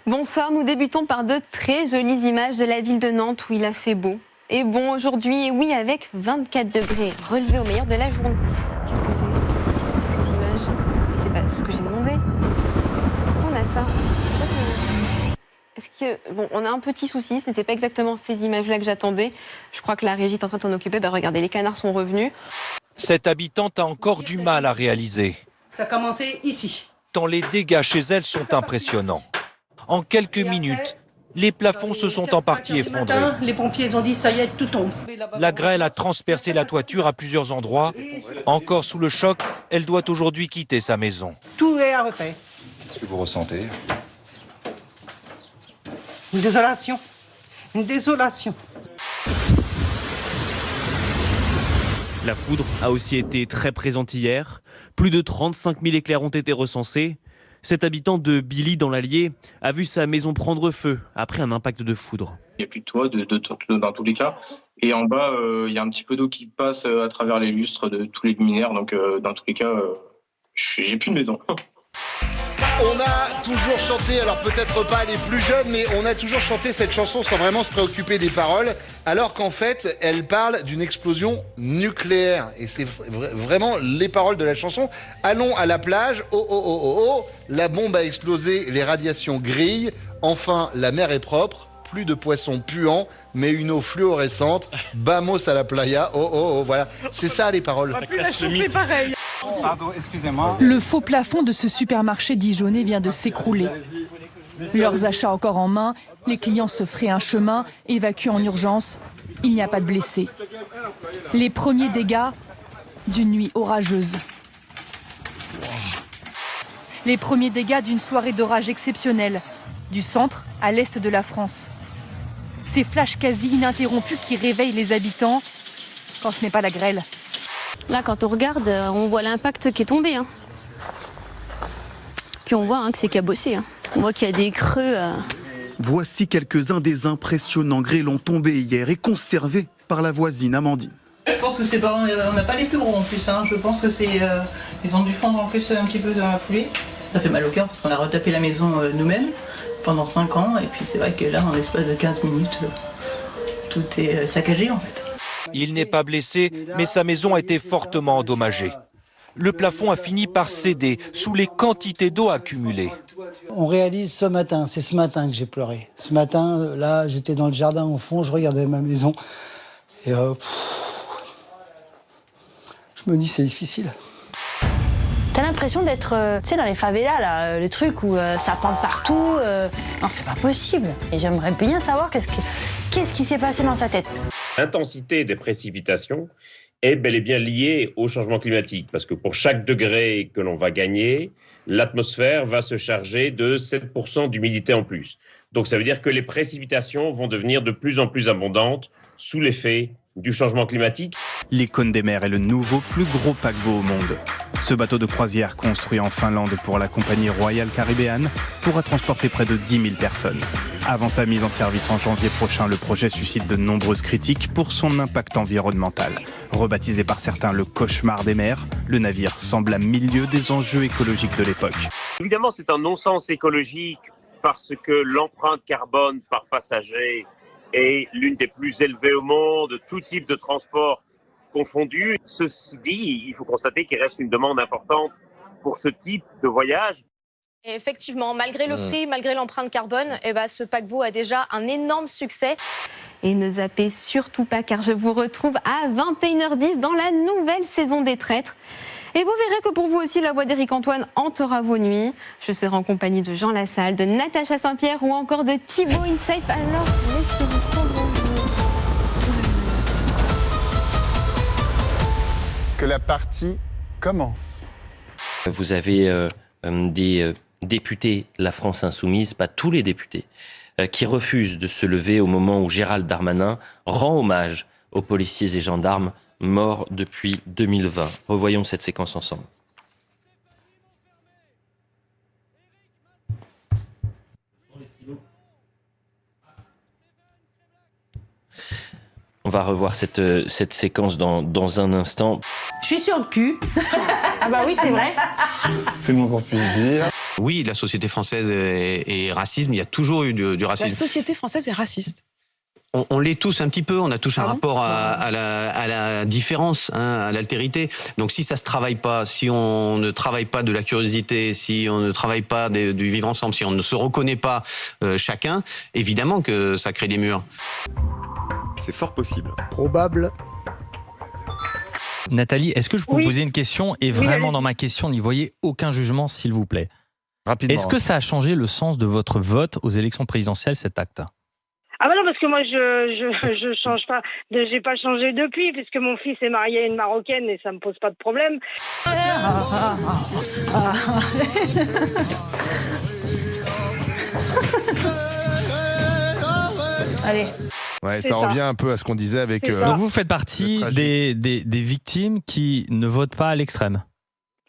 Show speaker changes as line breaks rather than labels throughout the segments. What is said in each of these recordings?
Bonsoir, nous débutons par de très jolies images de la ville de Nantes où il a fait beau. Et bon aujourd'hui, et oui, avec 24 degrés relevés au meilleur de la journée. Qu'est-ce que c'est? Qu'est-ce que c'est que ces images? Et c'est pas ce que j'ai demandé. Pourquoi on a ça? Est-ce que, bon, on a un petit souci, ce n'était pas exactement ces images-là que j'attendais. Je crois que la régie est en train de s'en occuper. Regardez, les canards sont revenus.
Cette habitante a encore du mal à réaliser.
Ça a commencé ici.
Tant les dégâts chez elle sont impressionnants. En quelques minutes, les plafonds se sont en partie effondrés.
Les pompiers ont dit ça y est, tout tombe.
La grêle a transpercé la toiture à plusieurs endroits. Encore sous le choc, elle doit aujourd'hui quitter sa maison.
Tout est à refaire.
Qu'est-ce que vous ressentez?
Une désolation. Une désolation.
La foudre a aussi été très présente hier. Plus de 35 000 éclairs ont été recensés. Cet habitant de Billy dans l'Allier a vu sa maison prendre feu après un impact de foudre.
Il n'y a plus de toit dans tous les cas. Et en bas, il y a un petit peu d'eau qui passe à travers les lustres de tous les luminaires. Donc dans tous les cas, j'ai plus de maison.
On a toujours chanté, alors peut-être pas les plus jeunes, mais on a toujours chanté cette chanson sans vraiment se préoccuper des paroles, alors qu'en fait, elle parle d'une explosion nucléaire. Et c'est vraiment les paroles de la chanson. Allons à la plage, oh oh oh oh oh, la bombe a explosé, les radiations grillent, enfin la mer est propre, plus de poissons puants, mais une eau fluorescente, vamos à la playa, oh oh oh, voilà. C'est ça les paroles.
On va plus la chanter pareil.
Pardon, excusez-moi.
Le faux plafond de ce supermarché dijonnais vient de s'écrouler. Leurs achats encore en main, les clients se feraient un chemin, évacués en urgence. Il n'y a pas de blessés. Les premiers dégâts d'une nuit orageuse. Les premiers dégâts d'une soirée d'orage exceptionnelle, du centre à l'est de la France. Ces flashs quasi ininterrompus qui réveillent les habitants quand ce n'est pas la grêle.
Là, quand on regarde, on voit l'impact qui est tombé. Puis on voit que c'est cabossé. On voit qu'il y a des creux.
Voici quelques-uns des impressionnants grêlons tombés hier et conservés par la voisine Amandine.
Je pense que c'est pas, on n'a pas les plus gros en plus. Je pense que ils ont dû fondre en plus un petit peu dans la foulée. Ça fait mal au cœur parce qu'on a retapé la maison nous-mêmes pendant 5 ans. Et puis c'est vrai que là, en l'espace de 15 minutes, tout est saccagé en fait.
Il n'est pas blessé, mais sa maison a été fortement endommagée. Le plafond a fini par céder sous les quantités d'eau accumulées.
On réalise ce matin, c'est ce matin que j'ai pleuré. Ce matin, là, j'étais dans le jardin au fond, je regardais ma maison. Et je me dis, c'est difficile.
T'as l'impression d'être dans les favelas, là, les trucs où ça pend partout. Non, c'est pas possible. Et j'aimerais bien savoir qu'est-ce qui s'est passé dans sa tête.
L'intensité des précipitations est bel et bien liée au changement climatique, parce que pour chaque degré que l'on va gagner, l'atmosphère va se charger de 7% d'humidité en plus. Donc ça veut dire que les précipitations vont devenir de plus en plus abondantes sous l'effet du changement climatique.
L'Icône des mers est le nouveau plus gros paquebot au monde. Ce bateau de croisière construit en Finlande pour la compagnie Royal Caribbean pourra transporter près de 10 000 personnes. Avant sa mise en service en janvier prochain, le projet suscite de nombreuses critiques pour son impact environnemental. Rebaptisé par certains le cauchemar des mers, le navire semble à milieu des enjeux écologiques de l'époque.
Évidemment, c'est un non-sens écologique parce que l'empreinte carbone par passager est l'une des plus élevées au monde, tout type de transport confondu. Ceci dit, il faut constater qu'il reste une demande importante pour ce type de voyage.
Et effectivement, malgré le prix, malgré l'empreinte carbone, ce paquebot a déjà un énorme succès.
Et ne zappez surtout pas car je vous retrouve à 21h10 dans la nouvelle saison des Traîtres. Et vous verrez que pour vous aussi, la voix d'Éric Antoine hantera vos nuits. Je serai en compagnie de Jean Lassalle, de Natacha Saint-Pierre ou encore de Thibaut InShape. Alors, laissez-vous prendre.
Que la partie commence.
Vous avez des députés La France Insoumise, pas tous les députés, qui refusent de se lever au moment où Gérald Darmanin rend hommage aux policiers et gendarmes morts depuis 2020. Revoyons cette séquence ensemble. On va revoir cette séquence dans un instant.
Je suis sur le cul. Ah bah oui, c'est vrai.
C'est le moins qu'on puisse dire.
Oui, la société française est raciste, il y a toujours eu du racisme.
La société française est raciste.
On l'est tous un petit peu, on a tous un rapport à la différence, hein, à l'altérité. Donc si ça se travaille pas, si on ne travaille pas de la curiosité, si on ne travaille pas du vivre ensemble, si on ne se reconnaît pas chacun, évidemment que ça crée des murs.
C'est fort possible.
Probable.
Nathalie, est-ce que je peux vous poser une question et vraiment dans ma question, n'y voyez aucun jugement, s'il vous plaît.
Rapidement.
Est-ce que ça a changé le sens de votre vote aux élections présidentielles, cet acte ?
Ah bah non, parce que moi je change pas, j'ai pas changé depuis, puisque mon fils est marié à une Marocaine et ça me pose pas de problème.
Allez.
Ouais, ça revient un peu à ce qu'on disait avec...
Donc vous faites partie des victimes qui ne votent pas à l'extrême.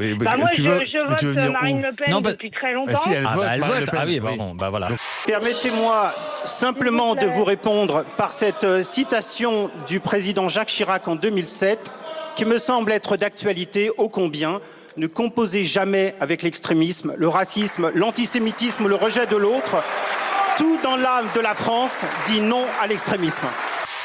Oui,
bah moi je vote Marine Le Pen depuis très longtemps.
Si, elle vote.
Elle vote. Ah oui, pardon. Bah voilà.
Permettez-moi simplement de vous répondre par cette citation du président Jacques Chirac en 2007, qui me semble être d'actualité ô combien. Ne composez jamais avec l'extrémisme, le racisme, l'antisémitisme, le rejet de l'autre. Tout dans l'âme de la France dit non à l'extrémisme.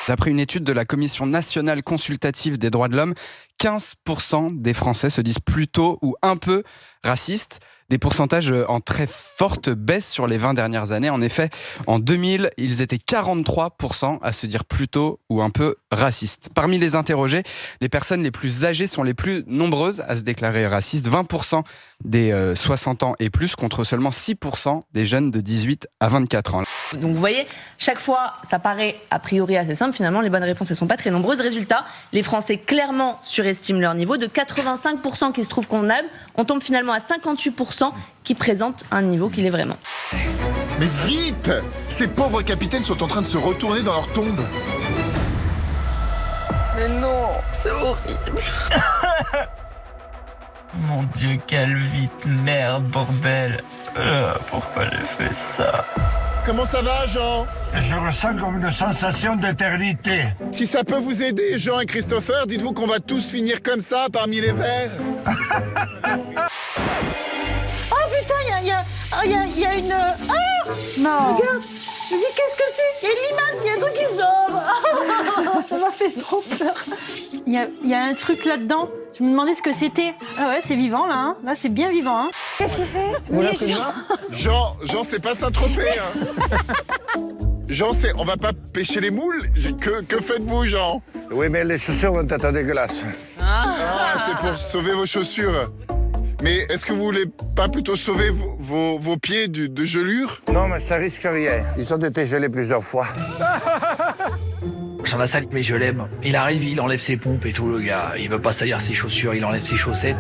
D'après une étude de la Commission nationale consultative des droits de l'homme, 15% des Français se disent plutôt ou un peu racistes. Des pourcentages en très forte baisse sur les 20 dernières années. En effet, en 2000, ils étaient 43% à se dire plutôt ou un peu racistes. Parmi les interrogés, les personnes les plus âgées sont les plus nombreuses à se déclarer racistes. 20% des 60 ans et plus, contre seulement 6% des jeunes de 18 à 24 ans.
Donc vous voyez, chaque fois, ça paraît a priori assez simple. Finalement, les bonnes réponses, elles ne sont pas très nombreuses. Résultat, les Français clairement surestiment leur niveau. De 85% qui se trouvent convenables, on tombe finalement à 58% qui présentent un niveau qu'il est vraiment.
Mais vite! Ces pauvres capitaines sont en train de se retourner dans leur tombe.
Mais non, c'est horrible. Mon Dieu, quelle vie de merde, bordel. Pourquoi j'ai fait ça?
Comment ça va, Jean?
Je ressens comme une sensation d'éternité.
Si ça peut vous aider, Jean et Christopher, dites-vous qu'on va tous finir comme ça, parmi les vers.
Oh putain, il y a une... Ah non. Regarde, je me dis qu'est-ce que c'est? Il y a une limace, il y a un truc qui sort. Ça m'a fait trop peur. Il y a un truc là-dedans. Je me demandais ce que c'était. Ah ouais, c'est vivant là. Hein. Là, c'est bien vivant. Hein.
Qu'est-ce qu'il fait?
Voilà, Jean, c'est pas Saint-Tropez. Hein. Jean, on va pas pêcher les moules. Que faites-vous, Jean?
Oui, mais les chaussures vont être dégueulasses.
Ah, c'est pour sauver vos chaussures. Mais est-ce que vous voulez pas plutôt sauver vos pieds de gelure?
Non, mais ça risque rien. Ils ont été gelés plusieurs fois.
J'en ai sali, mais je l'aime. Il arrive, il enlève ses pompes et tout, le gars. Il veut pas salir ses chaussures, il enlève ses chaussettes.